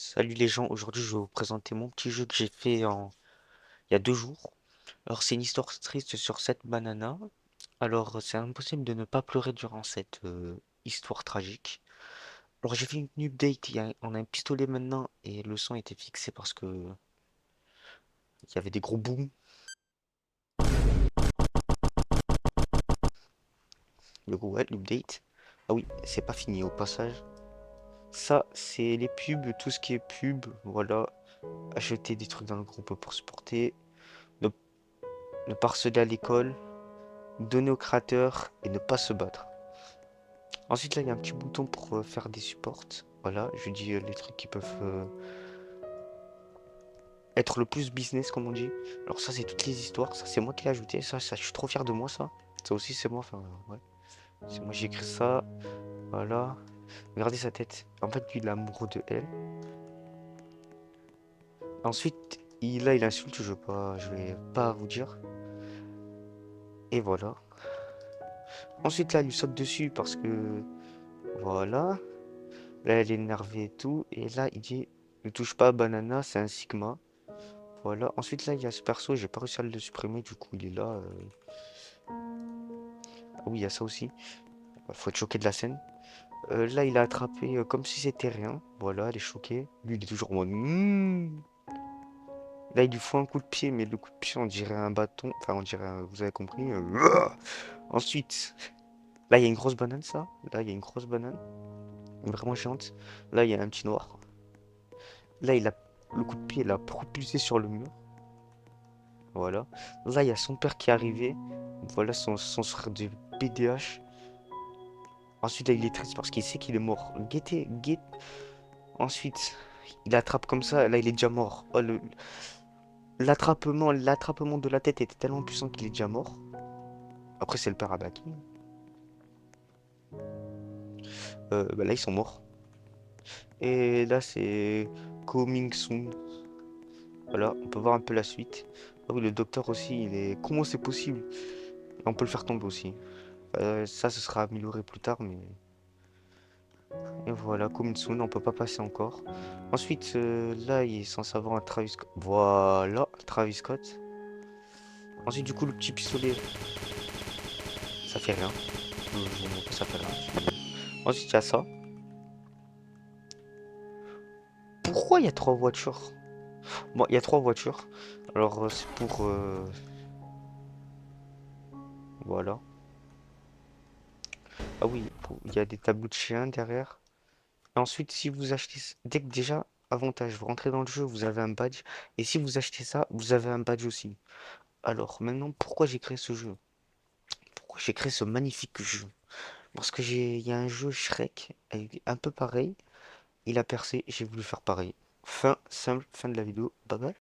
Salut les gens, aujourd'hui je vais vous présenter mon petit jeu que j'ai fait il y a 2 jours. Alors c'est une histoire triste sur 7 bananas. Alors c'est impossible de ne pas pleurer durant cette histoire tragique. Alors j'ai fait une update, on a un pistolet maintenant et le son était fixé parce que il y avait des gros booms. Le gros ouais, l'update. Ah oui, c'est pas fini au passage. Ça c'est les pubs, tout ce qui est pub, voilà. Acheter des trucs dans le groupe pour supporter. Ne, ne pas harceler à l'école. Donner au créateur et ne pas se battre. Ensuite, là, il y a un petit bouton pour faire des supports. Voilà, je dis les trucs qui peuvent être le plus business, comme on dit. Alors ça, c'est toutes les histoires. Ça, c'est moi qui l'ai ajouté. Ça, je suis trop fier de moi, ça. Ça aussi, c'est moi. Enfin, ouais. C'est moi, j'ai écrit ça. Voilà. Regardez sa tête. En fait, lui, il est amoureux de elle. Ensuite, il insulte. Je vais pas vous dire. Et voilà. Ensuite, là, il lui saute dessus parce que... Voilà. Là, elle est énervée et tout. Et là, il dit, ne touche pas à Banana, c'est un Sigma. Voilà. Ensuite, là, il y a ce perso, j'ai pas réussi à le supprimer, du coup, il est là. Ah oui, il y a ça aussi. Faut être choqué de la scène. Là, il a attrapé comme si c'était rien. Voilà, elle est choquée. Lui, il est toujours en mode. Là, il lui faut un coup de pied, mais le coup de pied, on dirait un bâton. Enfin, on dirait, vous avez compris. Ensuite, là, il y a une grosse banane, ça. Là, il y a une grosse banane. Vraiment géante. Là, il y a un petit noir. Là, il a le coup de pied, il a propulsé sur le mur. Voilà. Là, il y a son père qui est arrivé. Voilà son frère de BDH. Ensuite, là, il est triste parce qu'il sait qu'il est mort. Guettez, guette. Ensuite, il attrape comme ça. Là, il est déjà mort. Oh, l'attrapement de la tête était tellement puissant qu'il est déjà mort. Après, c'est le père Abaki. Bah, là, ils sont morts. Et là, c'est Coming Soon. Voilà, on peut voir un peu la suite. Ah oui, le docteur aussi, il est. Comment c'est possible? Et on peut le faire tomber aussi. Ça, ce sera amélioré plus tard, mais. Et voilà, Komitsun, on peut pas passer encore. Ensuite, là, il est censé avoir un Travis Scott. Voilà, Travis Scott. Ensuite, du coup, le petit pistolet, ça fait rien. Je vous montre, ça fait rien. Ensuite, il y a ça. Pourquoi il y a 3 voitures? Bon, il y a 3 voitures. Alors, c'est pour... voilà. Ah oui, il y a des tableaux de chiens derrière. Et ensuite, si vous achetez... Dès que déjà, avantage, vous rentrez dans le jeu, vous avez un badge. Et si vous achetez ça, vous avez un badge aussi. Alors, maintenant, pourquoi j'ai créé ce jeu? Pourquoi j'ai créé ce magnifique jeu? Parce que il y a un jeu Shrek, un peu pareil. Il a percé, j'ai voulu faire pareil. Fin, simple, fin de la vidéo. Bye bye.